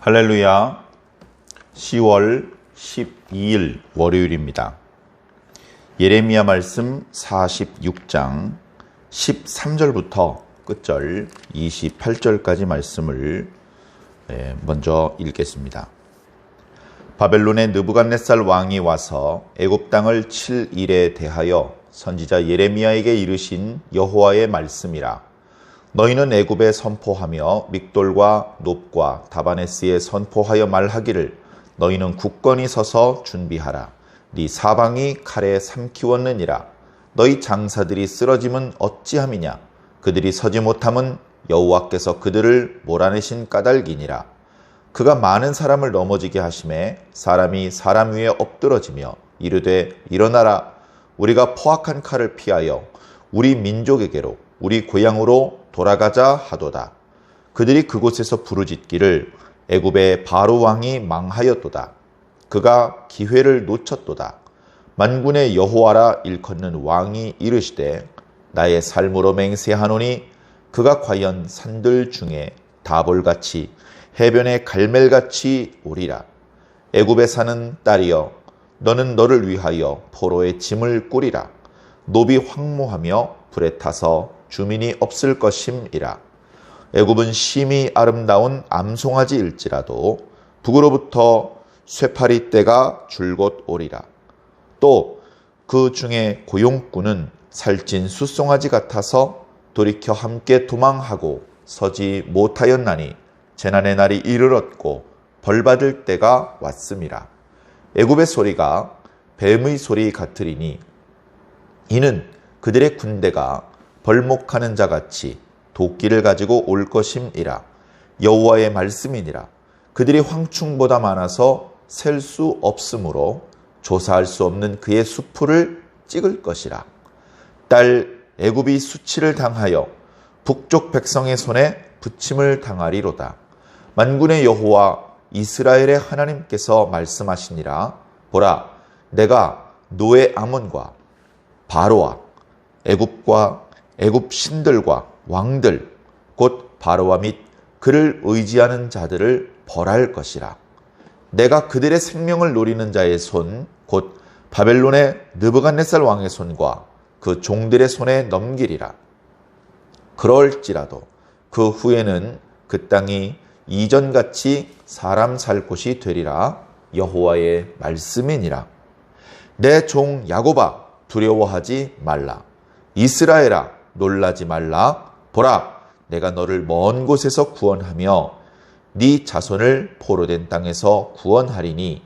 할렐루야. 10월 12일 월요일입니다. 예레미야 말씀 46장 13절부터 끝절 28절까지 말씀을 먼저 읽겠습니다. 바벨론의 느부갓네살 왕이 와서 애굽 땅을 칠 일에 대하여 선지자 예레미야에게 이르신 여호와의 말씀이라. 너희는 애굽에 선포하며 믹돌과 놉과 다바네스에 선포하여 말하기를 너희는 굳건히 서서 준비하라. 네 사방이 칼에 삼키웠느니라. 너희 장사들이 쓰러짐은 어찌함이냐. 그들이 서지 못함은 여호와께서 그들을 몰아내신 까닭이니라. 그가 많은 사람을 넘어지게 하심에 사람이 사람 위에 엎드러지며 이르되 일어나라. 우리가 포악한 칼을 피하여 우리 민족에게로 우리 고향으로 돌아가자 하도다. 그들이 그곳에서 부르짖기를 애굽의 바로 왕이 망하였도다. 그가 기회를 놓쳤도다. 만군의 여호와라 일컫는 왕이 이르시되 나의 삶으로 맹세하노니 그가 과연 산들 중에 다볼같이 해변의 갈멜같이 오리라. 애굽에 사는 딸이여 너는 너를 위하여 포로의 짐을 꾸리라. 노비 황무하며 불에 타서 주민이 없을 것임이라. 애굽은 심히 아름다운 암송아지일지라도 북으로부터 쇠파리 떼가 줄곧 오리라. 또 그 중에 고용꾼은 살찐 숫송아지 같아서 돌이켜 함께 도망하고 서지 못하였나니 재난의 날이 이르렀고 벌받을 때가 왔음이라. 애굽의 소리가 뱀의 소리 같으리니 이는 그들의 군대가 벌목하는 자같이 도끼를 가지고 올 것임이라. 여호와의 말씀이니라. 그들이 황충보다 많아서 셀 수 없으므로 조사할 수 없는 그의 수풀을 찍을 것이라. 딸 애굽이 수치를 당하여 북쪽 백성의 손에 부침을 당하리로다. 만군의 여호와 이스라엘의 하나님께서 말씀하시니라. 보라, 내가 노예 아몬과 바로와 애굽과 애굽 신들과 왕들 곧 바로와 및 그를 의지하는 자들을 벌할 것이라. 내가 그들의 생명을 노리는 자의 손 곧 바벨론의 느부갓네살 왕의 손과 그 종들의 손에 넘기리라. 그럴지라도 그 후에는 그 땅이 이전같이 사람 살 곳이 되리라. 여호와의 말씀이니라. 내 종 야곱아 두려워하지 말라. 이스라엘아 놀라지 말라. 보라, 내가 너를 먼 곳에서 구원하며 네 자손을 포로된 땅에서 구원하리니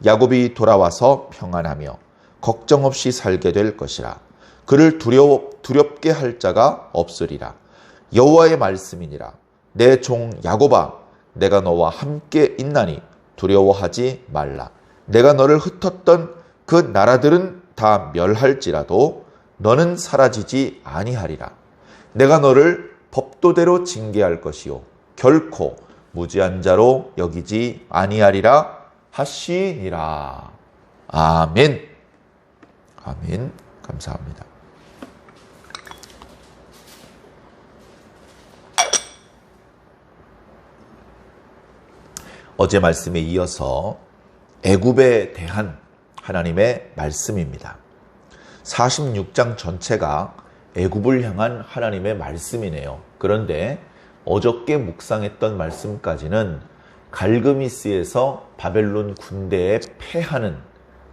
야곱이 돌아와서 평안하며 걱정 없이 살게 될 것이라. 그를 두렵게 할 자가 없으리라. 여호와의 말씀이니라. 내 종 야곱아 내가 너와 함께 있나니 두려워하지 말라. 내가 너를 흩었던 그 나라들은 다 멸할지라도 너는 사라지지 아니하리라. 내가 너를 법도대로 징계할 것이요 결코 무지한 자로 여기지 아니하리라 하시니라. 아멘. 아멘. 감사합니다. 어제 말씀에 이어서 애굽에 대한 하나님의 말씀입니다. 46장 전체가 애굽을 향한 하나님의 말씀이네요. 그런데 어저께 묵상했던 말씀까지는 갈그미스에서 바벨론 군대에 패하는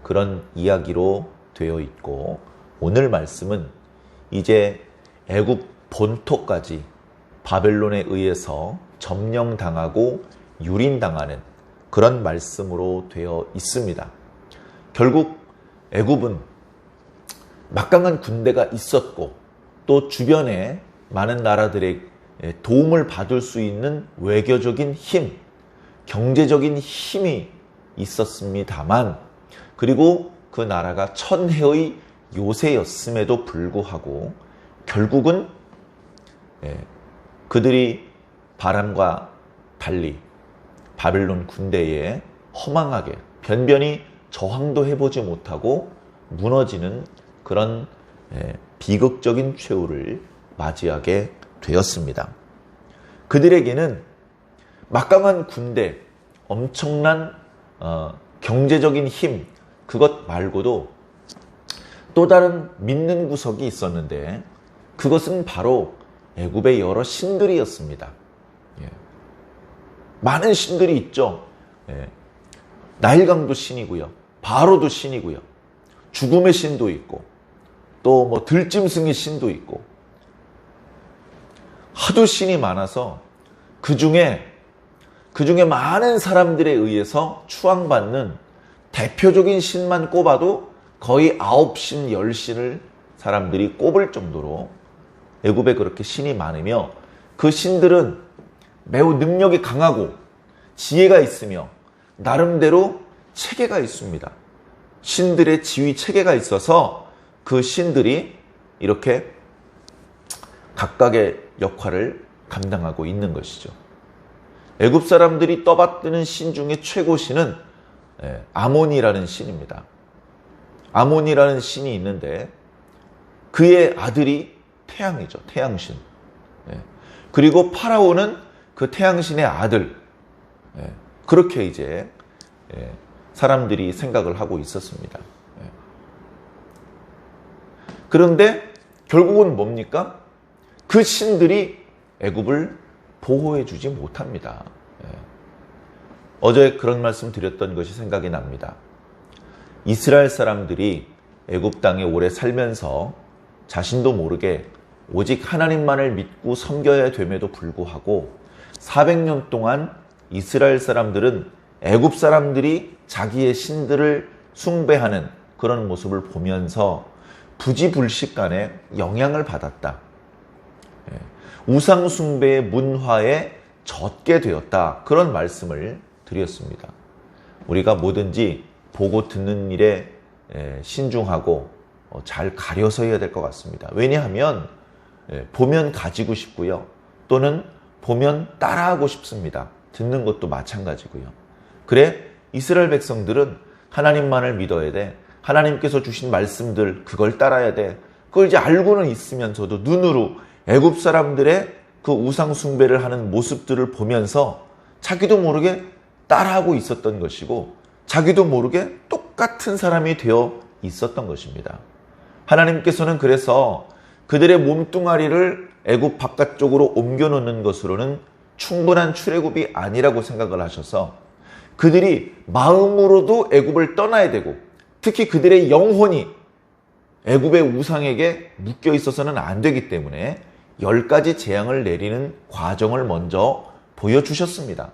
그런 이야기로 되어 있고, 오늘 말씀은 이제 애굽 본토까지 바벨론에 의해서 점령당하고 유린당하는 그런 말씀으로 되어 있습니다. 결국 애굽은 막강한 군대가 있었고 또 주변에 많은 나라들의 도움을 받을 수 있는 외교적인 힘, 경제적인 힘이 있었습니다만, 그리고 그 나라가 천혜의 요새였음에도 불구하고 결국은 그들이 바람과 달리 바벨론 군대에 허망하게 변변히 저항도 해보지 못하고 무너지는 그런 비극적인 최후를 맞이하게 되었습니다. 그들에게는 막강한 군대, 엄청난 경제적인 힘, 그것 말고도 또 다른 믿는 구석이 있었는데 그것은 바로 애굽의 여러 신들이었습니다. 예. 많은 신들이 있죠. 예. 나일강도 신이고요. 바로도 신이고요. 죽음의 신도 있고 또 뭐 들짐승의 신도 있고 하도 신이 많아서 그 중에 많은 사람들에 의해서 추앙받는 대표적인 신만 꼽아도 거의 9신, 10신을 사람들이 꼽을 정도로 애굽에 그렇게 신이 많으며 그 신들은 매우 능력이 강하고 지혜가 있으며 나름대로 체계가 있습니다. 신들의 지휘 체계가 있어서 그 신들이 이렇게 각각의 역할을 감당하고 있는 것이죠. 애굽 사람들이 떠받드는 신 중에 최고 신은 아몬이라는 신입니다. 아몬이라는 신이 있는데 그의 아들이 태양이죠. 태양신. 그리고 파라오는 그 태양신의 아들. 그렇게 이제 사람들이 생각을 하고 있었습니다. 그런데 결국은 뭡니까? 그 신들이 애굽을 보호해 주지 못합니다. 어제 그런 말씀 드렸던 것이 생각이 납니다. 이스라엘 사람들이 애굽 땅에 오래 살면서 자신도 모르게 오직 하나님만을 믿고 섬겨야 됨에도 불구하고 400년 동안 이스라엘 사람들은 애굽 사람들이 자기의 신들을 숭배하는 그런 모습을 보면서 부지불식간에 영향을 받았다. 우상 숭배의 문화에 젖게 되었다. 그런 말씀을 드렸습니다. 우리가 뭐든지 보고 듣는 일에 신중하고 잘 가려서 해야 될 것 같습니다. 왜냐하면 보면 가지고 싶고요. 또는 보면 따라하고 싶습니다. 듣는 것도 마찬가지고요. 그래 이스라엘 백성들은 하나님만을 믿어야 돼. 하나님께서 주신 말씀들 그걸 따라야 돼. 그걸 이제 알고는 있으면서도 눈으로 애굽 사람들의 그 우상 숭배를 하는 모습들을 보면서 자기도 모르게 따라하고 있었던 것이고 자기도 모르게 똑같은 사람이 되어 있었던 것입니다. 하나님께서는 그래서 그들의 몸뚱아리를 애굽 바깥쪽으로 옮겨놓는 것으로는 충분한 출애굽이 아니라고 생각을 하셔서 그들이 마음으로도 애굽을 떠나야 되고 특히 그들의 영혼이 애굽의 우상에게 묶여 있어서는 안 되기 때문에 10가지 재앙을 내리는 과정을 먼저 보여주셨습니다.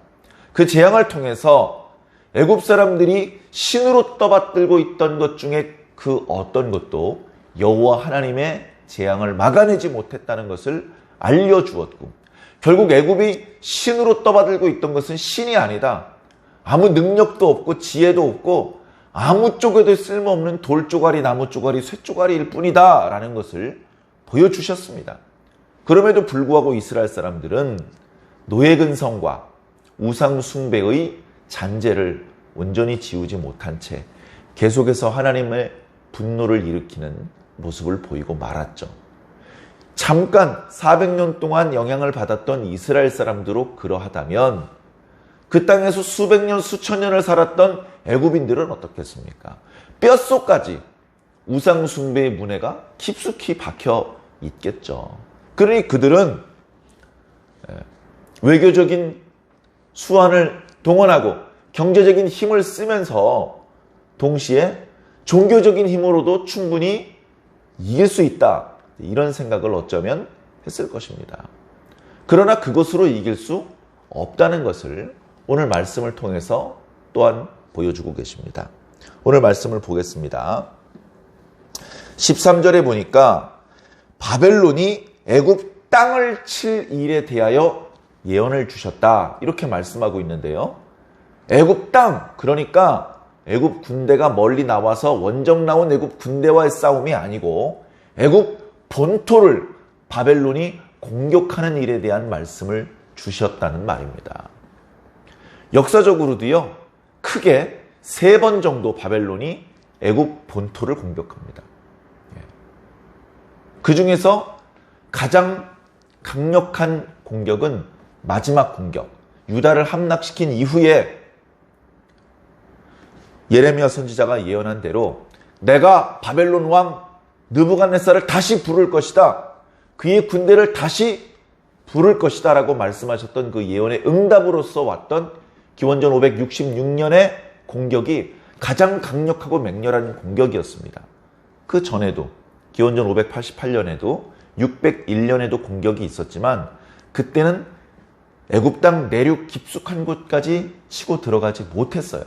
그 재앙을 통해서 애굽 사람들이 신으로 떠받들고 있던 것 중에 그 어떤 것도 여호와 하나님의 재앙을 막아내지 못했다는 것을 알려주었고 결국 애굽이 신으로 떠받들고 있던 것은 신이 아니다. 아무 능력도 없고 지혜도 없고 아무 쪽에도 쓸모없는 돌조가리, 나무조가리, 쇠조가리일 뿐이다 라는 것을 보여주셨습니다. 그럼에도 불구하고 이스라엘 사람들은 노예근성과 우상 숭배의 잔재를 온전히 지우지 못한 채 계속해서 하나님의 분노를 일으키는 모습을 보이고 말았죠. 잠깐 400년 동안 영향을 받았던 이스라엘 사람들로 그러하다면 그 땅에서 수백 년, 수천 년을 살았던 애굽인들은 어떻겠습니까? 뼛속까지 우상 숭배의 문해가 깊숙이 박혀 있겠죠. 그러니 그들은 외교적인 수완을 동원하고 경제적인 힘을 쓰면서 동시에 종교적인 힘으로도 충분히 이길 수 있다. 이런 생각을 어쩌면 했을 것입니다. 그러나 그것으로 이길 수 없다는 것을 오늘 말씀을 통해서 또한 보여주고 계십니다. 오늘 말씀을 보겠습니다. 13절에 보니까 바벨론이 애굽 땅을 칠 일에 대하여 예언을 주셨다. 이렇게 말씀하고 있는데요. 애굽 땅, 그러니까 애굽 군대가 멀리 나와서 원정 나온 애굽 군대와의 싸움이 아니고 애굽 본토를 바벨론이 공격하는 일에 대한 말씀을 주셨다는 말입니다. 역사적으로도요, 크게 3번 정도 바벨론이 애굽 본토를 공격합니다. 그 중에서 가장 강력한 공격은 마지막 공격, 유다를 함락시킨 이후에 예레미야 선지자가 예언한 대로 내가 바벨론 왕 느부갓네살을 다시 부를 것이다. 그의 군대를 다시 부를 것이다 라고 말씀하셨던 그 예언의 응답으로서 왔던 기원전 566년의 공격이 가장 강력하고 맹렬한 공격이었습니다. 그 전에도 기원전 588년에도 601년에도 공격이 있었지만 그때는 애굽 땅 내륙 깊숙한 곳까지 치고 들어가지 못했어요.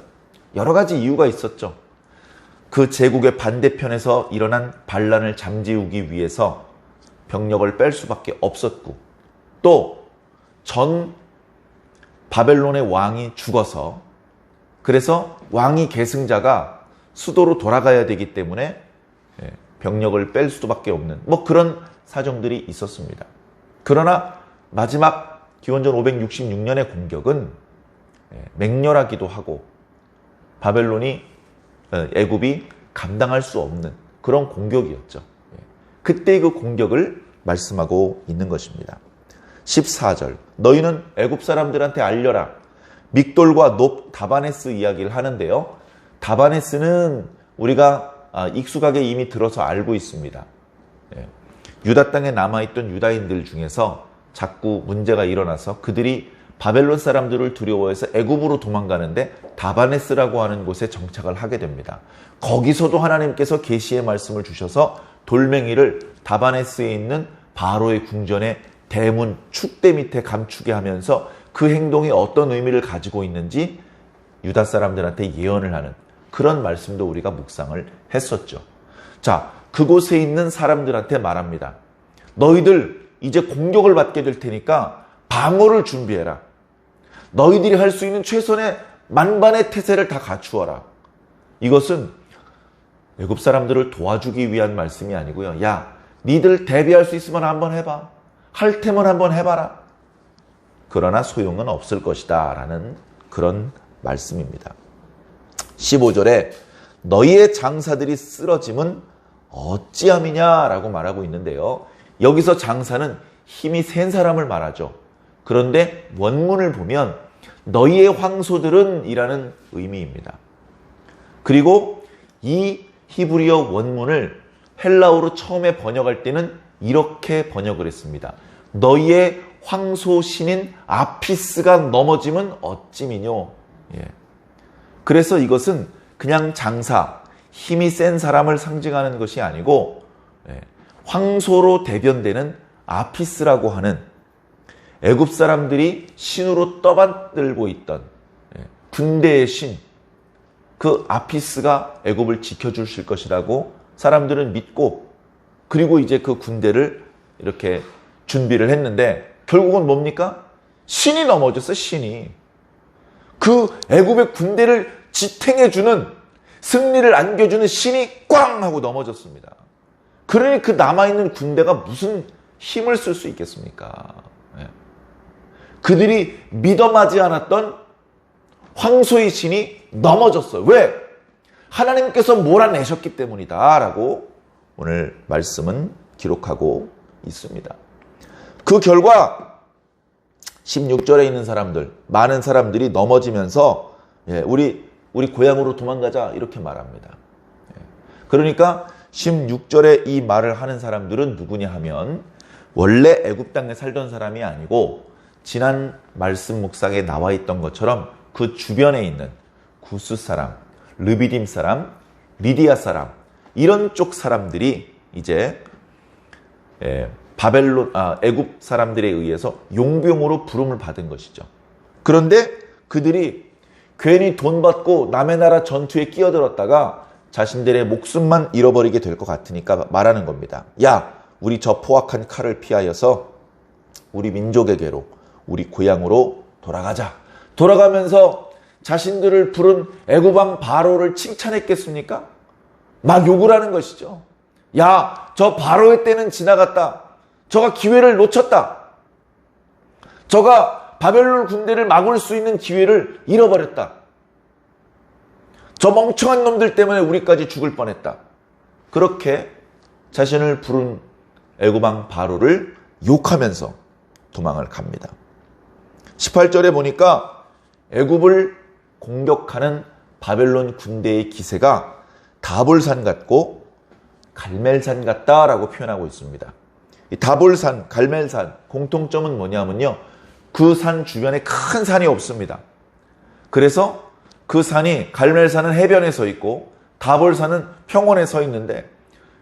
여러 가지 이유가 있었죠. 그 제국의 반대편에서 일어난 반란을 잠재우기 위해서 병력을 뺄 수밖에 없었고, 또 전 바벨론의 왕이 죽어서 그래서 왕위 계승자가 수도로 돌아가야 되기 때문에 병력을 뺄 수밖에 없는 그런 사정들이 있었습니다. 그러나 마지막 기원전 566년의 공격은 맹렬하기도 하고 바벨론이 애굽이 감당할 수 없는 그런 공격이었죠. 그때 그 공격을 말씀하고 있는 것입니다. 14절 너희는 애굽 사람들한테 알려라. 믹돌과 높 다바네스 이야기를 하는데요. 다바네스는 우리가 익숙하게 이미 들어서 알고 있습니다. 유다 땅에 남아있던 유다인들 중에서 자꾸 문제가 일어나서 그들이 바벨론 사람들을 두려워해서 애굽으로 도망가는데 다바네스라고 하는 곳에 정착을 하게 됩니다. 거기서도 하나님께서 계시의 말씀을 주셔서 돌멩이를 다바네스에 있는 바로의 궁전의 대문 축대 밑에 감추게 하면서 그 행동이 어떤 의미를 가지고 있는지 유다 사람들한테 예언을 하는 그런 말씀도 우리가 묵상을 했었죠. 자, 그곳에 있는 사람들한테 말합니다. 너희들 이제 공격을 받게 될 테니까 방어를 준비해라. 너희들이 할 수 있는 최선의 만반의 태세를 다 갖추어라. 이것은 애굽 사람들을 도와주기 위한 말씀이 아니고요. 야, 니들 대비할 수 있으면 한번 해봐. 할 테면 한번 해봐라. 그러나 소용은 없을 것이다 라는 그런 말씀입니다. 15절에 너희의 장사들이 쓰러짐은 어찌함이냐 라고 말하고 있는데요. 여기서 장사는 힘이 센 사람을 말하죠. 그런데 원문을 보면 너희의 황소들은 이라는 의미입니다. 그리고 이 히브리어 원문을 헬라어로 처음에 번역할 때는 이렇게 번역을 했습니다. 너희의 황소 신인 아피스가 넘어지면 어찌미뇨. 그래서 이것은 그냥 장사, 힘이 센 사람을 상징하는 것이 아니고 황소로 대변되는 아피스라고 하는 애굽 사람들이 신으로 떠받들고 있던 군대의 신, 그 아피스가 애굽을 지켜주실 것이라고 사람들은 믿고 그리고 이제 그 군대를 이렇게 준비를 했는데 결국은 뭡니까? 신이 넘어졌어요. 신이. 그 애굽의 군대를 지탱해주는 승리를 안겨주는 신이 꽝 하고 넘어졌습니다. 그러니 그 남아있는 군대가 무슨 힘을 쓸 수 있겠습니까? 그들이 믿어마지 않았던 황소의 신이 넘어졌어요. 왜? 하나님께서 몰아내셨기 때문이다 라고 오늘 말씀은 기록하고 있습니다. 그 결과 16절에 있는 사람들, 많은 사람들이 넘어지면서 우리 고향으로 도망가자 이렇게 말합니다. 그러니까 16절에 이 말을 하는 사람들은 누구냐 하면 원래 애굽 땅에 살던 사람이 아니고 지난 말씀 묵상에 나와 있던 것처럼 그 주변에 있는 구스 사람, 르비딤 사람, 리디아 사람 이런 쪽 사람들이 이제 애굽 사람들에 의해서 용병으로 부름을 받은 것이죠. 그런데 그들이 괜히 돈 받고 남의 나라 전투에 끼어들었다가 자신들의 목숨만 잃어버리게 될 것 같으니까 말하는 겁니다. 야, 우리 저 포악한 칼을 피하여서 우리 민족에게로, 우리 고향으로 돌아가자. 돌아가면서 자신들을 부른 애굽 왕 바로를 칭찬했겠습니까? 막 욕을 하는 것이죠. 야, 저 바로의 때는 지나갔다. 저가 기회를 놓쳤다. 저가 바벨론 군대를 막을 수 있는 기회를 잃어버렸다. 저 멍청한 놈들 때문에 우리까지 죽을 뻔했다. 그렇게 자신을 부른 애굽 왕 바로를 욕하면서 도망을 갑니다. 18절에 보니까 애굽을 공격하는 바벨론 군대의 기세가 다볼산 같고 갈멜산 같다라고 표현하고 있습니다. 이 다볼산, 갈멜산 공통점은 뭐냐면요. 그 산 주변에 큰 산이 없습니다. 그래서 그 산이 갈멜산은 해변에 서 있고 다볼산은 평원에 서 있는데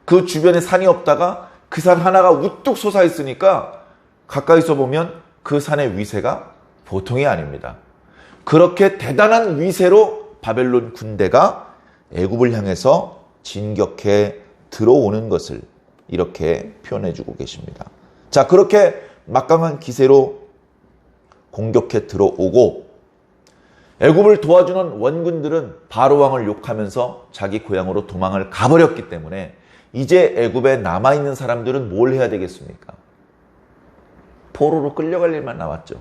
그 주변에 산이 없다가 그 산 하나가 우뚝 솟아 있으니까 가까이서 보면 그 산의 위세가 보통이 아닙니다. 그렇게 대단한 위세로 바벨론 군대가 애굽을 향해서 진격해 들어오는 것을 이렇게 표현해주고 계십니다. 자, 그렇게 막강한 기세로 공격해 들어오고 애굽을 도와주는 원군들은 바로 왕을 욕하면서 자기 고향으로 도망을 가버렸기 때문에 이제 애굽에 남아있는 사람들은 뭘 해야 되겠습니까? 포로로 끌려갈 일만 남았죠.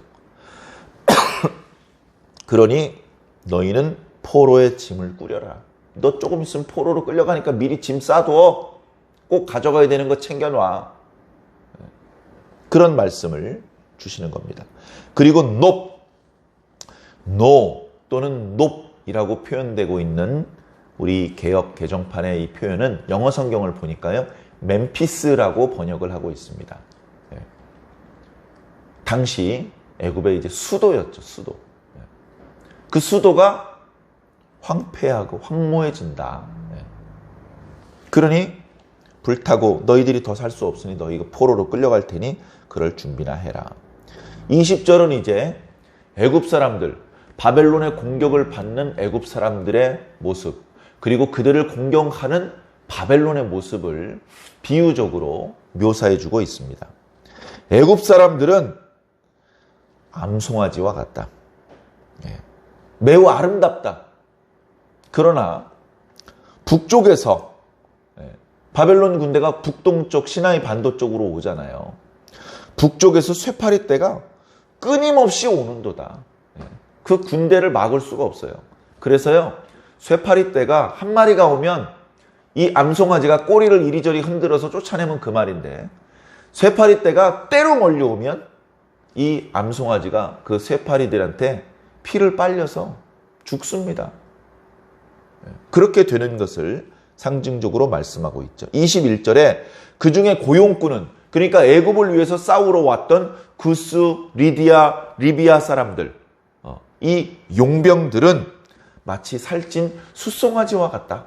그러니 너희는 포로의 짐을 꾸려라. 너 조금 있으면 포로로 끌려가니까 미리 짐 싸둬. 꼭 가져가야 되는 거 챙겨놔. 그런 말씀을 주시는 겁니다. 그리고 노 또는 높이라고 표현되고 있는 우리 개역 개정판의 이 표현은 영어 성경을 보니까요. 멤피스라고 번역을 하고 있습니다. 당시 애굽의 이제 수도였죠. 수도. 그 수도가 황폐하고 황무해진다. 그러니 불타고 너희들이 더 살 수 없으니 너희가 포로로 끌려갈 테니 그럴 준비나 해라. 20절은 이제 애굽 사람들, 바벨론의 공격을 받는 애굽 사람들의 모습, 그리고 그들을 공격하는 바벨론의 모습을 비유적으로 묘사해 주고 있습니다. 애굽 사람들은 암송아지와 같다. 매우 아름답다. 그러나 북쪽에서 바벨론 군대가 북동쪽 시나이 반도 쪽으로 오잖아요. 북쪽에서 쇠파리 떼가 끊임없이 오는도다. 그 군대를 막을 수가 없어요. 그래서요, 쇠파리 떼가 한 마리가 오면 이 암송아지가 꼬리를 이리저리 흔들어서 쫓아내면 그 말인데, 쇠파리 떼가 때로 몰려오면 이 암송아지가 그 쇠파리들한테 피를 빨려서 죽습니다. 그렇게 되는 것을 상징적으로 말씀하고 있죠. 21절에 그 중에 고용꾼은, 그러니까 애굽을 위해서 싸우러 왔던 구스, 리디아, 리비아 사람들, 이 용병들은 마치 살찐 숫송아지와 같다.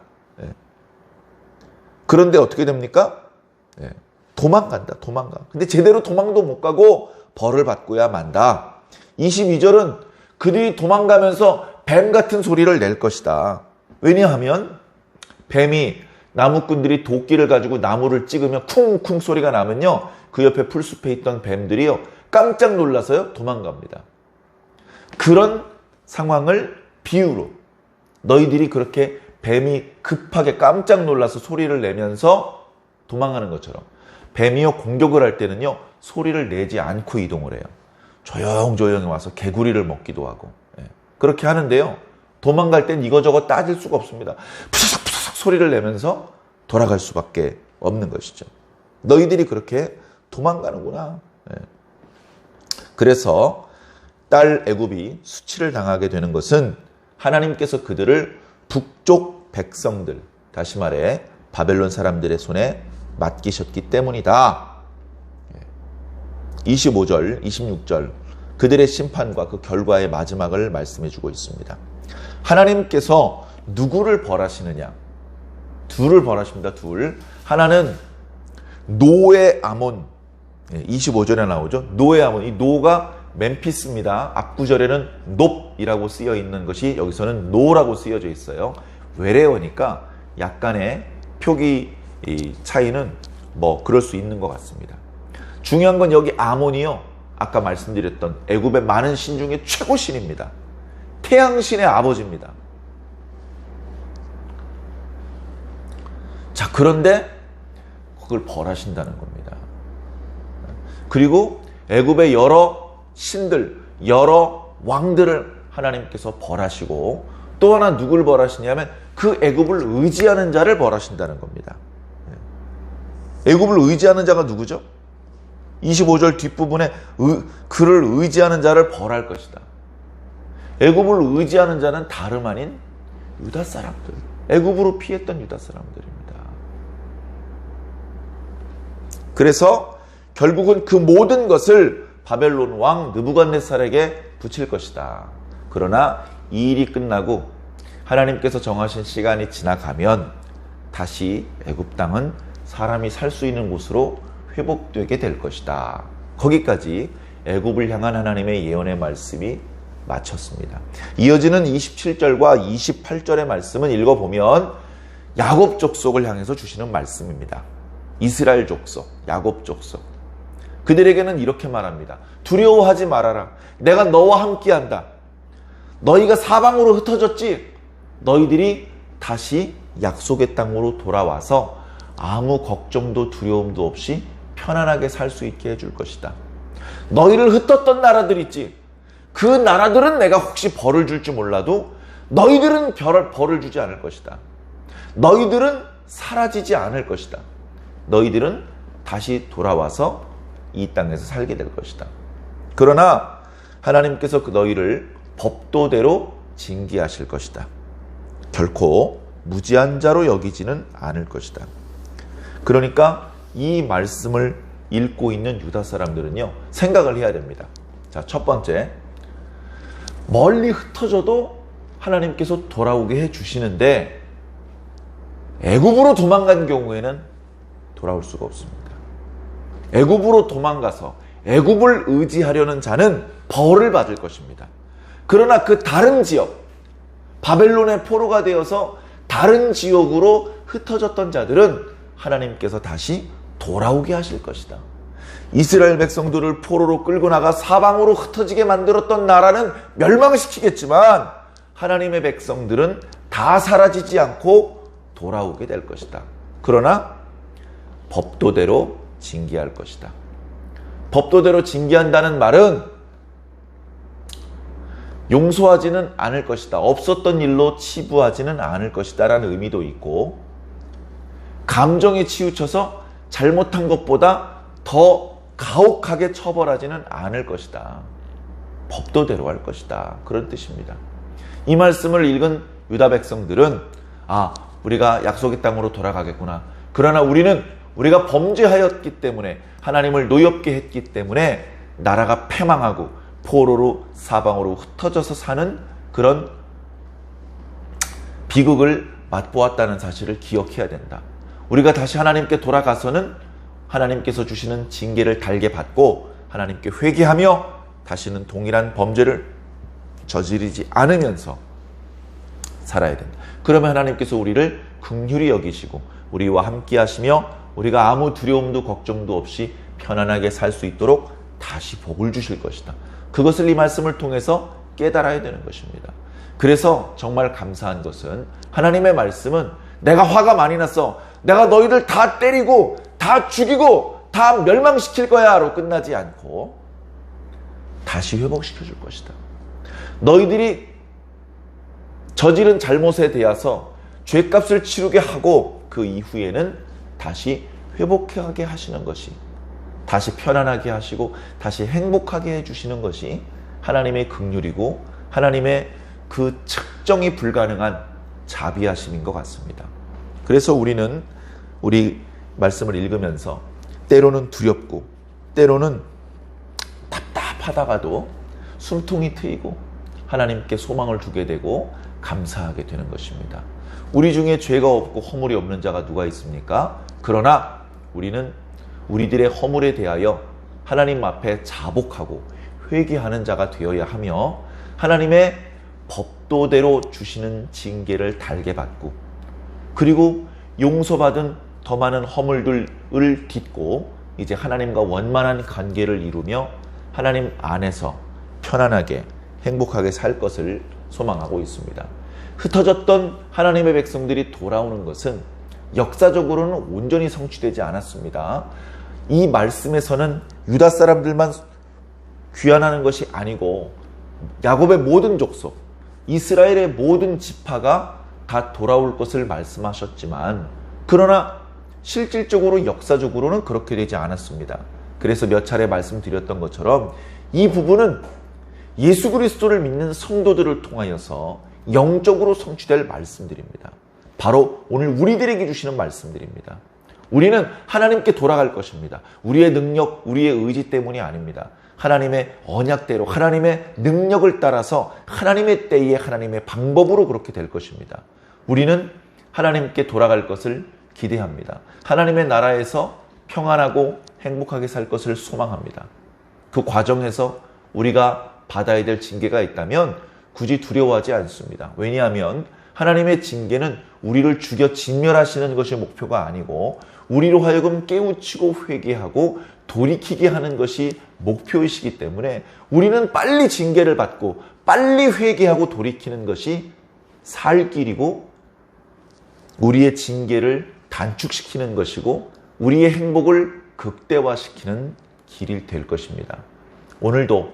그런데 어떻게 됩니까? 도망간다. 도망가. 근데 제대로 도망도 못 가고 벌을 받고야 만다. 22절은 그들이 도망가면서 뱀 같은 소리를 낼 것이다. 왜냐하면 뱀이 나무꾼들이 도끼를 가지고 나무를 찍으면 쿵쿵 소리가 나면요, 그 옆에 풀숲에 있던 뱀들이요 깜짝 놀라서요 도망갑니다. 그런 상황을 비유로 너희들이 그렇게 뱀이 급하게 깜짝 놀라서 소리를 내면서 도망가는 것처럼 뱀이요 공격을 할 때는요 소리를 내지 않고 이동을 해요. 조용조용히 와서 개구리를 먹기도 하고 그렇게 하는데요, 도망갈 땐 이거저거 따질 수가 없습니다. 푸석푸석 소리를 내면서 돌아갈 수밖에 없는 것이죠. 너희들이 그렇게 도망가는구나. 그래서 딸 애굽이 수치를 당하게 되는 것은 하나님께서 그들을 북쪽 백성들, 다시 말해 바벨론 사람들의 손에 맡기셨기 때문이다. 25절, 26절 그들의 심판과 그 결과의 마지막을 말씀해 주고 있습니다. 하나님께서 누구를 벌하시느냐? 둘을 벌하십니다. 둘. 하나는 노의 아몬, 25절에 나오죠. 노의 아몬. 이 노가 멤피스입니다. 앞구절에는 높이라고 쓰여 있는 것이 여기서는 노라고 쓰여져 있어요. 외래어니까 약간의 표기 차이는 뭐 그럴 수 있는 것 같습니다. 중요한 건 여기 아몬이요, 아까 말씀드렸던 애굽의 많은 신 중에 최고 신입니다. 태양신의 아버지입니다. 자, 그런데 그걸 벌하신다는 겁니다. 그리고 애굽의 여러 신들, 여러 왕들을 하나님께서 벌하시고 또 하나 누굴 벌하시냐면 그 애굽을 의지하는 자를 벌하신다는 겁니다. 애굽을 의지하는 자가 누구죠? 25절 뒷부분에 그를 의지하는 자를 벌할 것이다. 애굽을 의지하는 자는 다름 아닌 유다 사람들, 애굽으로 피했던 유다 사람들입니다. 그래서 결국은 그 모든 것을 바벨론 왕 느부갓네살에게 붙일 것이다. 그러나 이 일이 끝나고 하나님께서 정하신 시간이 지나가면 다시 애굽 땅은 사람이 살 수 있는 곳으로 회복되게 될 것이다. 거기까지 애굽을 향한 하나님의 예언의 말씀이 마쳤습니다. 이어지는 27절과 28절의 말씀은 읽어보면 야곱 족속을 향해서 주시는 말씀입니다. 이스라엘 족속, 야곱 족속. 그들에게는 이렇게 말합니다. 두려워하지 말아라. 내가 너와 함께한다. 너희가 사방으로 흩어졌지? 너희들이 다시 약속의 땅으로 돌아와서 아무 걱정도 두려움도 없이 편안하게 살 수 있게 해줄 것이다. 너희를 흩었던 나라들 있지? 그 나라들은 내가 혹시 벌을 줄지 몰라도 너희들은 벌을 주지 않을 것이다. 너희들은 사라지지 않을 것이다. 너희들은 다시 돌아와서 이 땅에서 살게 될 것이다. 그러나 하나님께서 그 너희를 법도대로 징계하실 것이다. 결코 무지한 자로 여기지는 않을 것이다. 그러니까 이 말씀을 읽고 있는 유다 사람들은요, 생각을 해야 됩니다. 자, 첫 번째, 멀리 흩어져도 하나님께서 돌아오게 해주시는데 애굽으로 도망간 경우에는 돌아올 수가 없습니다. 애굽으로 도망가서 애굽을 의지하려는 자는 벌을 받을 것입니다. 그러나 그 다른 지역, 바벨론의 포로가 되어서 다른 지역으로 흩어졌던 자들은 하나님께서 다시 돌아오게 하실 것이다. 이스라엘 백성들을 포로로 끌고 나가 사방으로 흩어지게 만들었던 나라는 멸망시키겠지만 하나님의 백성들은 다 사라지지 않고 돌아오게 될 것이다. 그러나 법도대로 징계할 것이다. 법도대로 징계한다는 말은 용서하지는 않을 것이다. 없었던 일로 치부하지는 않을 것이다 라는 의미도 있고, 감정에 치우쳐서 잘못한 것보다 더 가혹하게 처벌하지는 않을 것이다. 법도대로 할 것이다. 그런 뜻입니다. 이 말씀을 읽은 유다 백성들은 우리가 약속의 땅으로 돌아가겠구나. 그러나 우리가 범죄하였기 때문에, 하나님을 노엽게 했기 때문에 나라가 패망하고 포로로 사방으로 흩어져서 사는 그런 비극을 맛보았다는 사실을 기억해야 된다. 우리가 다시 하나님께 돌아가서는 하나님께서 주시는 징계를 달게 받고 하나님께 회개하며 다시는 동일한 범죄를 저지르지 않으면서 살아야 된다. 그러면 하나님께서 우리를 긍휼히 여기시고 우리와 함께 하시며 우리가 아무 두려움도 걱정도 없이 편안하게 살 수 있도록 다시 복을 주실 것이다. 그것을 이 말씀을 통해서 깨달아야 되는 것입니다. 그래서 정말 감사한 것은 하나님의 말씀은 내가 화가 많이 났어, 내가 너희들 다 때리고 다 죽이고 다 멸망시킬 거야 로 끝나지 않고 다시 회복시켜 줄 것이다. 너희들이 저지른 잘못에 대해서 죄값을 치르게 하고 그 이후에는 다시 회복하게 하시는 것이, 다시 편안하게 하시고 다시 행복하게 해주시는 것이 하나님의 긍휼이고 하나님의 그 측정이 불가능한 자비하심인 것 같습니다. 그래서 우리는 우리 말씀을 읽으면서 때로는 두렵고 때로는 답답하다가도 숨통이 트이고 하나님께 소망을 두게 되고 감사하게 되는 것입니다. 우리 중에 죄가 없고 허물이 없는 자가 누가 있습니까? 그러나 우리는 우리들의 허물에 대하여 하나님 앞에 자복하고 회개하는 자가 되어야 하며 하나님의 법도대로 주시는 징계를 달게 받고 그리고 용서받은 더 많은 허물들을 딛고 이제 하나님과 원만한 관계를 이루며 하나님 안에서 편안하게 행복하게 살 것을 소망하고 있습니다. 흩어졌던 하나님의 백성들이 돌아오는 것은 역사적으로는 온전히 성취되지 않았습니다. 이 말씀에서는 유다 사람들만 귀환하는 것이 아니고 야곱의 모든 족속, 이스라엘의 모든 지파가 다 돌아올 것을 말씀하셨지만 그러나 실질적으로 역사적으로는 그렇게 되지 않았습니다. 그래서 몇 차례 말씀드렸던 것처럼 이 부분은 예수 그리스도를 믿는 성도들을 통하여서 영적으로 성취될 말씀들입니다. 바로 오늘 우리들에게 주시는 말씀들입니다. 우리는 하나님께 돌아갈 것입니다. 우리의 능력, 우리의 의지 때문이 아닙니다. 하나님의 언약대로, 하나님의 능력을 따라서 하나님의 때에 하나님의 방법으로 그렇게 될 것입니다. 우리는 하나님께 돌아갈 것을 기대합니다. 하나님의 나라에서 평안하고 행복하게 살 것을 소망합니다. 그 과정에서 우리가 받아야 될 징계가 있다면 굳이 두려워하지 않습니다. 왜냐하면 하나님의 징계는 우리를 죽여 진멸하시는 것이 목표가 아니고 우리로 하여금 깨우치고 회개하고 돌이키게 하는 것이 목표이시기 때문에 우리는 빨리 징계를 받고 빨리 회개하고 돌이키는 것이 살 길이고 우리의 징계를 단축시키는 것이고 우리의 행복을 극대화시키는 길이 될 것입니다. 오늘도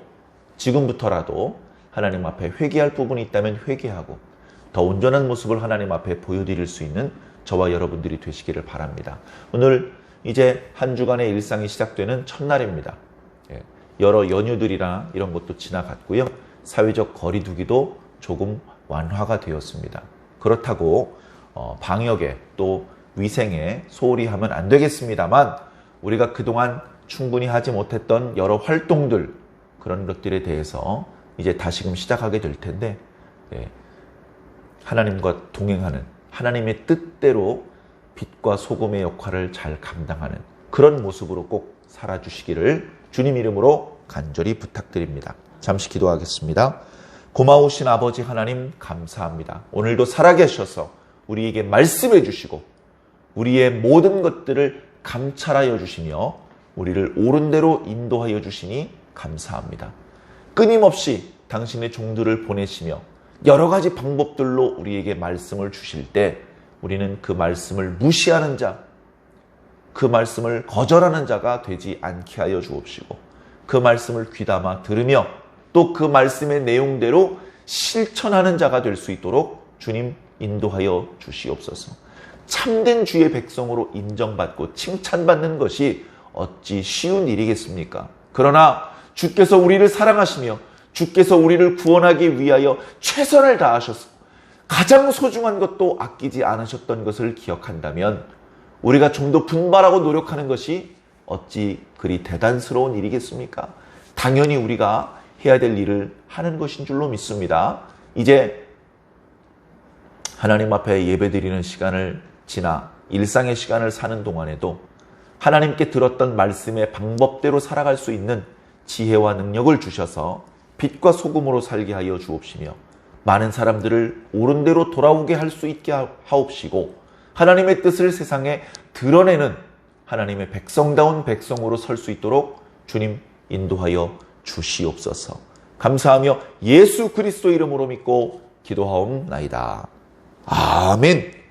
지금부터라도 하나님 앞에 회개할 부분이 있다면 회개하고 더 온전한 모습을 하나님 앞에 보여드릴 수 있는 저와 여러분들이 되시기를 바랍니다. 오늘 이제 한 주간의 일상이 시작되는 첫날입니다. 여러 연휴들이나 이런 것도 지나갔고요. 사회적 거리두기도 조금 완화가 되었습니다. 그렇다고 방역에 또 위생에 소홀히 하면 안 되겠습니다만 우리가 그동안 충분히 하지 못했던 여러 활동들 그런 것들에 대해서 이제 다시금 시작하게 될 텐데 하나님과 동행하는 하나님의 뜻대로 빛과 소금의 역할을 잘 감당하는 그런 모습으로 꼭 살아주시기를 주님 이름으로 간절히 부탁드립니다. 잠시 기도하겠습니다. 고마우신 아버지 하나님 감사합니다. 오늘도 살아계셔서 우리에게 말씀해 주시고 우리의 모든 것들을 감찰하여 주시며 우리를 옳은 대로 인도하여 주시니 감사합니다. 끊임없이 당신의 종들을 보내시며 여러 가지 방법들로 우리에게 말씀을 주실 때 우리는 그 말씀을 무시하는 자, 그 말씀을 거절하는 자가 되지 않게 하여 주옵시고 그 말씀을 귀담아 들으며 또 그 말씀의 내용대로 실천하는 자가 될 수 있도록 주님 인도하여 주시옵소서. 참된 주의 백성으로 인정받고 칭찬받는 것이 어찌 쉬운 일이겠습니까? 그러나 주께서 우리를 사랑하시며 주께서 우리를 구원하기 위하여 최선을 다하셔서 가장 소중한 것도 아끼지 않으셨던 것을 기억한다면 우리가 좀 더 분발하고 노력하는 것이 어찌 그리 대단스러운 일이겠습니까? 당연히 우리가 해야 될 일을 하는 것인 줄로 믿습니다. 이제 하나님 앞에 예배드리는 시간을 지나 일상의 시간을 사는 동안에도 하나님께 들었던 말씀의 방법대로 살아갈 수 있는 지혜와 능력을 주셔서 빛과 소금으로 살게 하여 주옵시며 많은 사람들을 옳은 대로 돌아오게 할 수 있게 하옵시고 하나님의 뜻을 세상에 드러내는 하나님의 백성다운 백성으로 설 수 있도록 주님 인도하여 주시옵소서. 감사하며 예수 그리스도 이름으로 믿고 기도하옵나이다. 아멘.